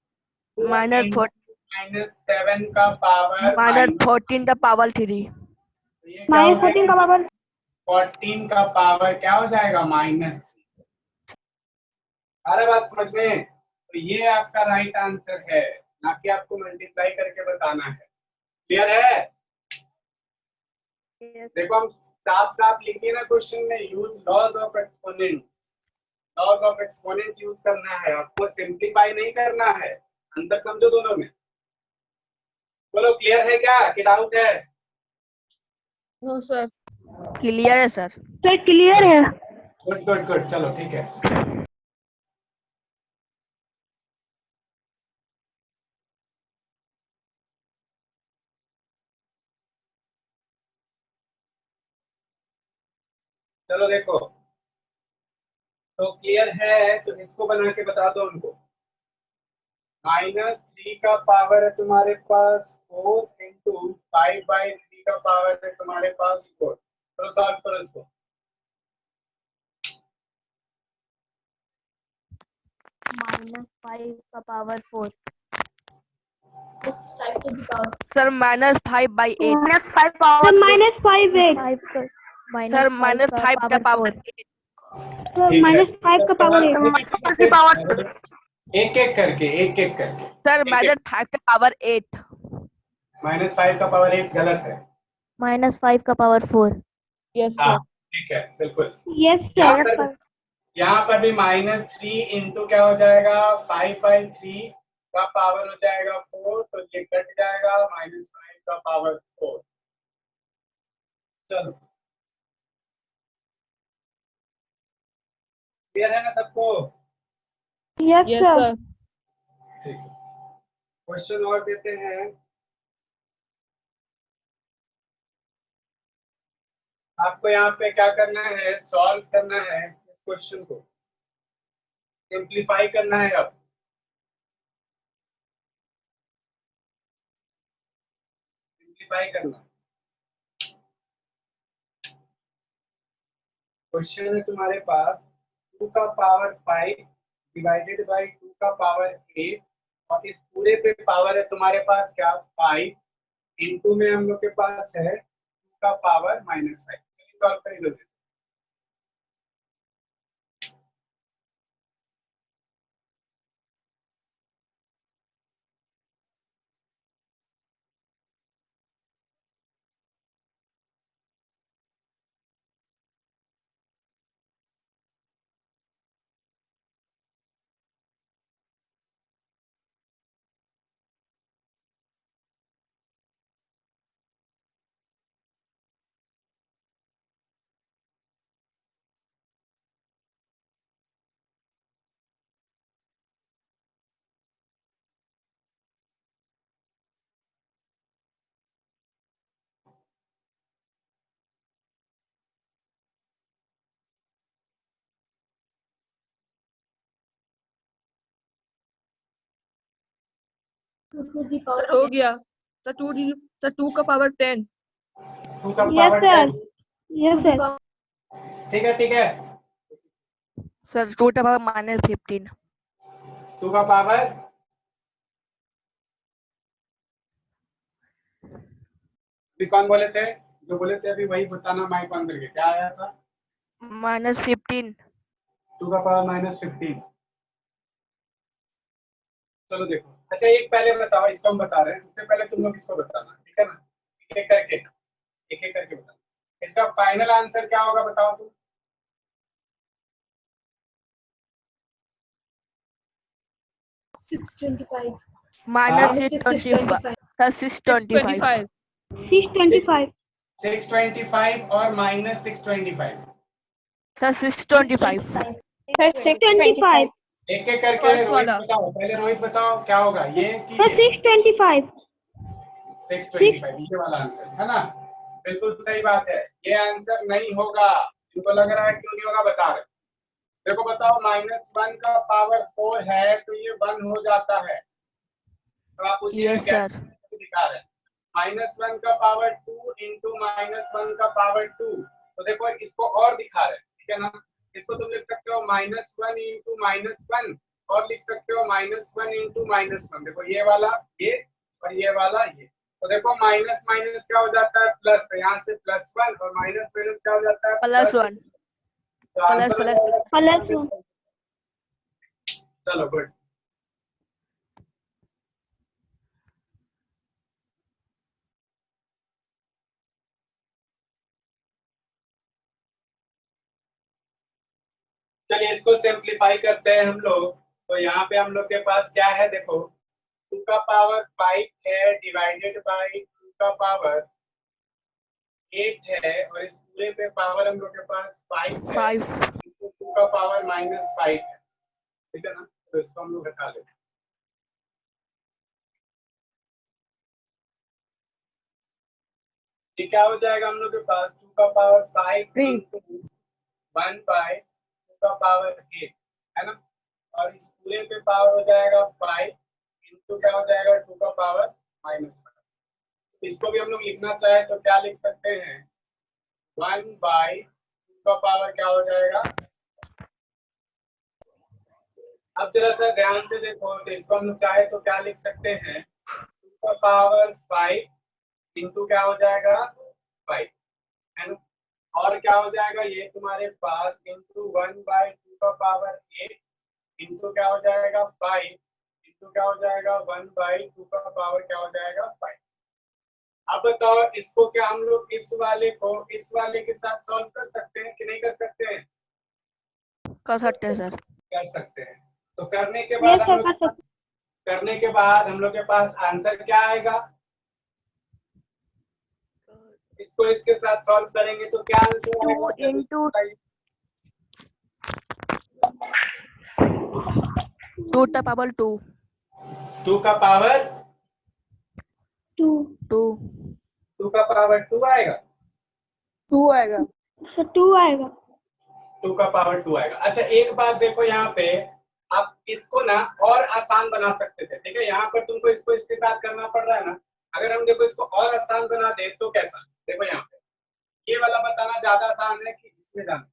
-7 का पावर -14 का पावर 3. -14 का पावर 14 का पावर क्या हो जाएगा, -3। सारा बात समझ में? तो ये आपका राइट आंसर है, ना कि आपको मल्टीप्लाई करके बताना है। क्लियर है? देखो हम साफ साफ लिखिए ना क्वेश्चन में, use laws of exponent. Laws of exponent use करना है आपको, सिंप्लीफाई नहीं करना है। अंतर समझो दोनों में। बोलो क्लियर है क्या, कि डाउट है? No, sir. Clear है sir. सर क्लियर है. गुड गुड गुड, चलो ठीक है। चलो देखो, तो क्लियर है तो इसको बना के बता दो उनको। -3 का पावर है तुम्हारे पास 4 इंटू 5/3 का पावर है तुम्हारे पास 4। चलो सॉल्व करो इसको। -5 का पावर 4. सर -5/8 सर -5 8 सर -5 का पावर 8 सर ठीक है। -5 का पावर 8 एक एक करके सर -5 का पावर 8 -5 का पावर 8 गलत है। -5 का पावर 4 यस हाँ सर ठीक है बिल्कुल। यस सर यहाँ पर भी -3 इंटू क्या हो जाएगा 5/3 का पावर हो जाएगा 4, तो ये कट जाएगा -5 का पावर 4। चलो क्लियर है ना सबको? यस यस सर सर ठीक है, क्वेश्चन और देते हैं। आपको यहाँ पे क्या करना है, सॉल्व करना है इस क्वेश्चन को, सिंप्लीफाई करना है। अब सिंप्लीफाई करना क्वेश्चन है तुम्हारे पास 2 का पावर 5 डिवाइडेड बाई 2 का पावर 8 और इस पूरे पे पावर है तुम्हारे पास क्या 5 इंटू में हम लोग के पास है 2 का पावर -5। सॉल्व कर लो। सर हो गया सर 2 का पावर 10 2 का yes power sir 10। Yes sir ठीक है सर 2 का पावर -15 2 का पावर अभी कौन बोले थे, जो बोले थे अभी वही बताना, माइक ऑन करके क्या आया था। -15 2 का पावर -15। चलो देखो, अच्छा एक पहले बताओ, इसको हम बता रहे हैं, उससे पहले तुम लोग इसको बताना, ठीक है ना, एक एक करके बताना। इसका फाइनल आंसर क्या होगा बताओ तुम। -625 सर 625 625 625 और -625 सर 625 625 एक एक करके। फर्स्ट रोहित वाला बताओ, पहले रोहित बताओ क्या होगा ये कि सर 625 625 ये वाला आंसर है ना। बिल्कुल सही बात है, ये आंसर नहीं होगा। जिनको लग रहा है क्यों नहीं होगा बता रहे। देखो बताओ, -1 का पावर 4 है तो ये 1 हो जाता है, तो आप पूछिए यस सर कैसे दिखा रहे हैं। -1 का पावर 2 इंटू -1 का पावर 2, तो देखो इसको और दिखा रहे हैं, ठीक है ना। इसको तुम लिख सकते हो -1 इंटू -1 और लिख सकते हो -1 इंटू -1। देखो ये वाला ये और ये वाला ये, तो देखो माइनस माइनस क्या हो जाता है प्लस, तो यहाँ से +1 और माइनस माइनस क्या हो जाता है +1 तो आंसर हो जाएगा +1 चलो गुड। चलिए इसको सिंप्लीफाई करते हैं हम लोग। तो यहाँ पे हम लोग के पास क्या है, देखो 2 का पावर 5 है डिवाइडेड बाई 2 का पावर 8 है और इस पूरे पे पावर हम लोग के पास 5 है 5 इंटू 2 का पावर -5 है, ठीक है ना। तो इसको हम लोग हटा लेते हैं। ये क्या हो जाएगा हम लोग के पास 2 का पावर 5 इंटू 1/2 का पावर 8 है ना, और इस पूरे पे पावर हो जाएगा 5 इंटू क्या हो जाएगा 2 का पावर -5। इसको भी हम लोग लिखना चाहे तो क्या लिख सकते हैं 1/2 का पावर क्या हो जाएगा। अब जरा सा ध्यान से देखो, तो इसको हम लोग चाहे तो क्या लिख सकते हैं का पावर 5 इंटू क्या हो जाएगा 5, है ना। और क्या हो जाएगा ये तुम्हारे पास इंटू 1/2 का पावर 8 इंटू क्या हो जाएगा 5 इंटू क्या हो जाएगा 1/2 का पावर क्या हो जाएगा 5। अब बताओ इसको क्या हम लोग इस वाले को इस वाले के साथ सॉल्व कर सकते हैं कि नहीं कर सकते हैं? कर सकते हैं सर। कर सकते हैं। तो करने के बाद Yes, हम sir, लोग कर सकते करने के बाद हम लोग के पास आंसर क्या आएगा? इसको इसके साथ सॉल्व करेंगे तो क्या आंसर आएगा? 2 into 2 का पावर 2 2 का पावर 2 2 का पावर 2 आएगा। 2 आएगा। सर 2 आएगा। 2 का पावर 2 आएगा। अच्छा एक बात देखो यहाँ पे आप इसको ना और आसान बना सकते थे, ठीक है। यहाँ पर तुमको इसको इसके साथ करना पड़ रहा है ना। अगर हम देखो इसको और आसान बना दे तो कैसा? देखो यहाँ पे ये वाला बताना ज्यादा आसान है कि इसमें जाना।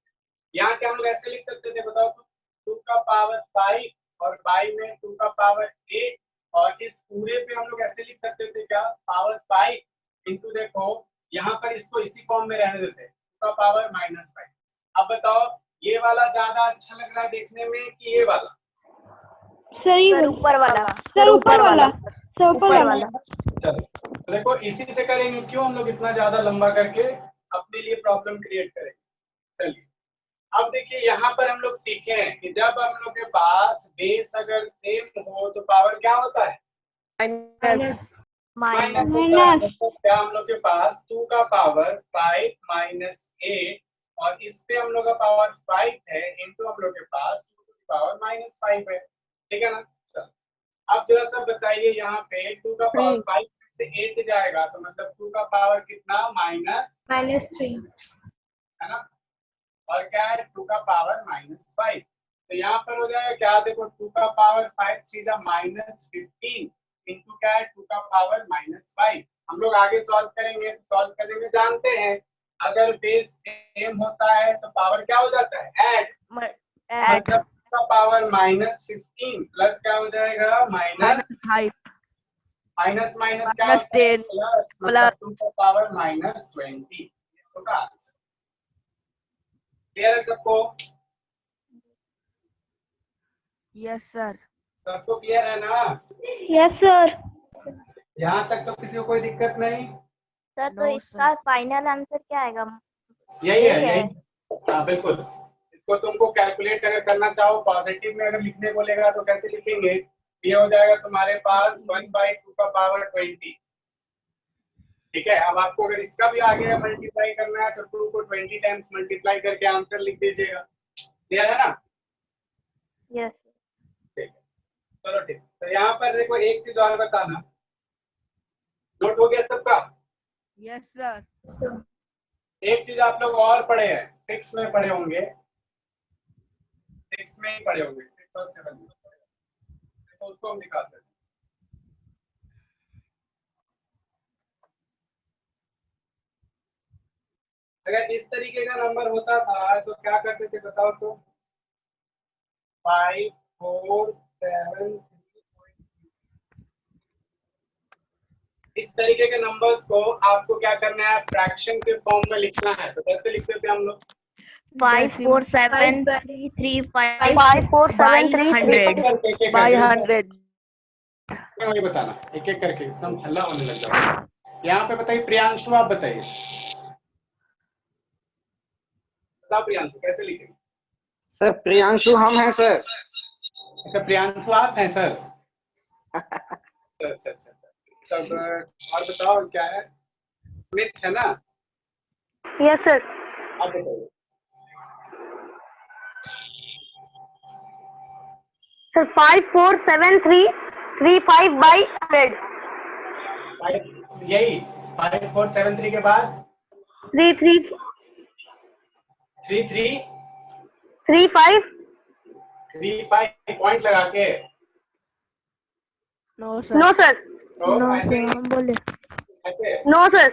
यहाँ क्या हम लोग ऐसे लिख सकते थे बताओ तो 2 का पावर 5 और बाई में 2 का पावर 8 और इस पूरे पे हम लोग ऐसे लिख सकते थे क्या पावर 5 इंटू देखो यहाँ पर इसको इसी फॉर्म में रहने देते 2 का पावर -5। अब बताओ ये वाला ज्यादा अच्छा लग रहा है देखने में कि ये वाला? सही सर ऊपर वाला। सर ऊपर वाला। सर ऊपर वाला। चलो तो देखो इसी से करेंगे, क्यों हम लोग इतना ज्यादा लंबा करके अपने लिए प्रॉब्लम क्रिएट करेंगे। चलिए अब देखिए यहाँ पर हम लोग सीखे हैं कि जब हम लोग के पास बेस अगर सेम हो तो पावर क्या होता है? माइनस माइनस होता है। मतलब क्या हम लोग के पास 2 का पावर 5 -8 और इस पे हम लोग का पावर 5 है इंटू हम लोग के पास 2 की पावर -5 है, ठीक है ना। चलो अब जरा सा बताइए यहाँ पे 2 का पावर 5 से 8 जाएगा तो मतलब 2 का पावर कितना -3 है ना। और क्या है 2 का पावर -5 तो यहाँ पर हो जाएगा क्या देखो 2 का पावर 5 3 -15 इंटू क्या है 2 का पावर -5। हम लोग आगे सॉल्व करेंगे तो सॉल्व करने में जानते हैं अगर बेस सेम होता है तो पावर क्या हो जाता है ऐड। मतलब 2 का पावर -15 प्लस क्या हो जाएगा माइनस माइनस माइनस क्या होता है प्लस मतलब 2 का पावर -20 होगा आंसर। क्लियर है सबको? Yes sir. सबको क्लियर है ना? Yes sir. यहाँ तक तो किसी को कोई दिक्कत नहीं? सर तो इसका फाइनल आंसर क्या आएगा? यही है। हाँ बिल्कुल। इसको तुमको कैलकुलेट अगर करना चाहो पॉजिटिव में अगर लिखने बोलेगा तो कैसे लिखेंगे? ये हो जाएगा तुम्हारे पास 1/2 का पावर 20, ठीक है। अब आपको अगर इसका भी आगे मल्टीप्लाई करना है तो 2 को 20 टाइम्स मल्टीप्लाई करके आंसर लिख दीजिएगा। क्लियर है ना? यस। ठीक है चलो ठीक। तो यहाँ पर देखो एक चीज और बताना, नोट हो गया सबका? Yes sir. एक चीज आप लोग और पढ़े हैं 6 में पढ़े होंगे, 6 में ही पढ़े होंगे 6 और 7 में तो उसको हम दिखाते हैं। अगर इस तरीके का नंबर होता था तो क्या करते थे बताओ तो 5 4 7 इस तरीके के नंबर्स को आपको क्या करना है फ्रैक्शन के फॉर्म में लिखना है। तो कैसे लिखते थे हम लोग? 5 4 7 3 3 5 4 7 3 100 बाय 100। वही बताना एक एक करके एकदम हल्ला होने लग जाओ। यहाँ पे बताइए प्रियांशु, आप बताइए बताओ प्रियांशु कैसे लिखेंगे? सर प्रियांशु हम हैं सर। अच्छा प्रियांशु आप हैं सर। अच्छा तब और बताओ क्या है? स्मिथ है ना? Yes sir. आप बताइए। Sir 5 4 7 3 3 5 by 100। यही 5 4 7 3 के बाद 3 3 3 3 3 5 3 5 पॉइंट लगा के। No no sir. तो नो ऐसे सर हम बोले ऐसे नो सर।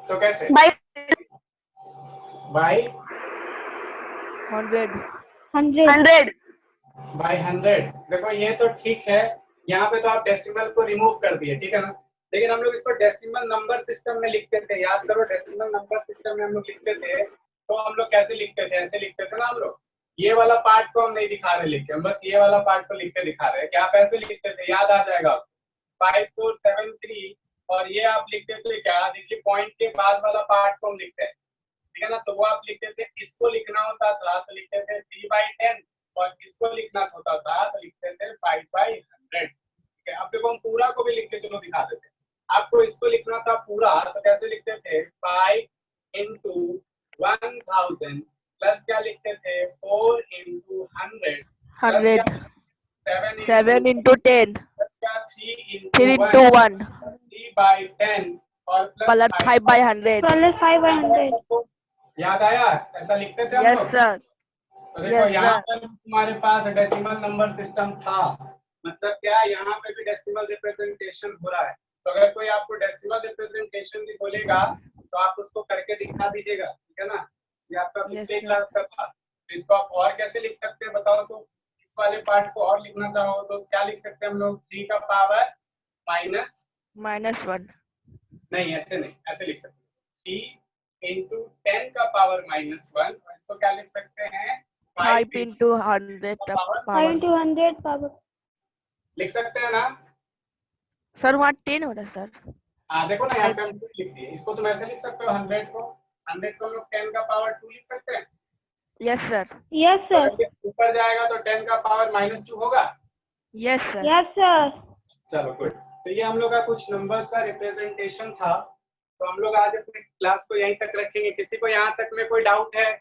तो कैसे बाई बाई 100 100 बाई 100। देखो ये तो ठीक है यहाँ पे तो आप डेसिमल को रिमूव कर दिए, ठीक है ना। लेकिन हम लोग इसको डेसिमल नंबर सिस्टम में लिखते थे, याद करो डेसिमल नंबर सिस्टम में हम लोग लिखते थे तो हम लोग कैसे लिखते थे, ऐसे लिखते थे ना हम लोग। ये वाला पार्ट को हम नहीं दिखा रहे लिख के, हम बस ये वाला पार्ट को लिख के दिखा रहे हैं कि आप ऐसे लिखते थे, याद आ जाएगा 5473 और ये आप लिखते थे क्या, देखिए पॉइंट के बाद वाला पार्ट को हम लिखते हैं, ठीक है ना। तो वो आप लिखते थे, इसको लिखना होता था तो लिखते थे 3/10 और इसको लिखना होता था तो लिखते थे 5/100, ठीक है। अब देखो हम पूरा को भी लिख के चलो दिखा देते हैं। आपको इसको लिखना था पूरा तो कैसे लिखते थे, 5 into 1000 प्लस क्या लिखते थे, 4 into 100 100 7 7 into 10 प्लस क्या 3 3 into into 1 3/10 और प्लस 5/100। प्लस 5/100। याद आया, ऐसा लिखते थे हम यस लोग। सर। तो देखो Yes, यहाँ sir. पर तुम्हारे पास डेसिमल नंबर सिस्टम था, मतलब क्या यहाँ पे भी डेसिमल रिप्रेजेंटेशन हो रहा है। तो अगर कोई आपको डेसिमल रिप्रेजेंटेशन भी बोलेगा तो आप उसको करके दिखा दीजिएगा, ठीक है ना। ये आपका पिछले sir. क्लास का था। तो इसको आप और कैसे लिख सकते हैं बताओ तो। इस वाले पार्ट को और लिखना चाहो तो क्या लिख सकते हैं हम लोग, 3 का पावर -1 नहीं, ऐसे नहीं, ऐसे लिख सकते हैं 3 into 10 का पावर -1 और इसको क्या लिख सकते हैं 5 into 100 5 पावर। into 100 power. लिख सकते हैं ना। सर वहाँ 10 हो रहा है सर। हाँ देखो ना यहाँ पे हम 2 लिख दिए, इसको तुम ऐसे लिख सकते हो 100 को हम लोग 10 का पावर 2 लिख सकते हैं। Yes sir. यस तो सर। अगर ये ऊपर जाएगा तो 10 का पावर -2 होगा। Yes sir. Yes sir. चलो गुड। तो ये हम लोग का कुछ नंबर्स का रिप्रेजेंटेशन था। तो हम लोग आज अपने क्लास को यहीं तक रखेंगे। किसी को यहाँ तक में कोई डाउट है?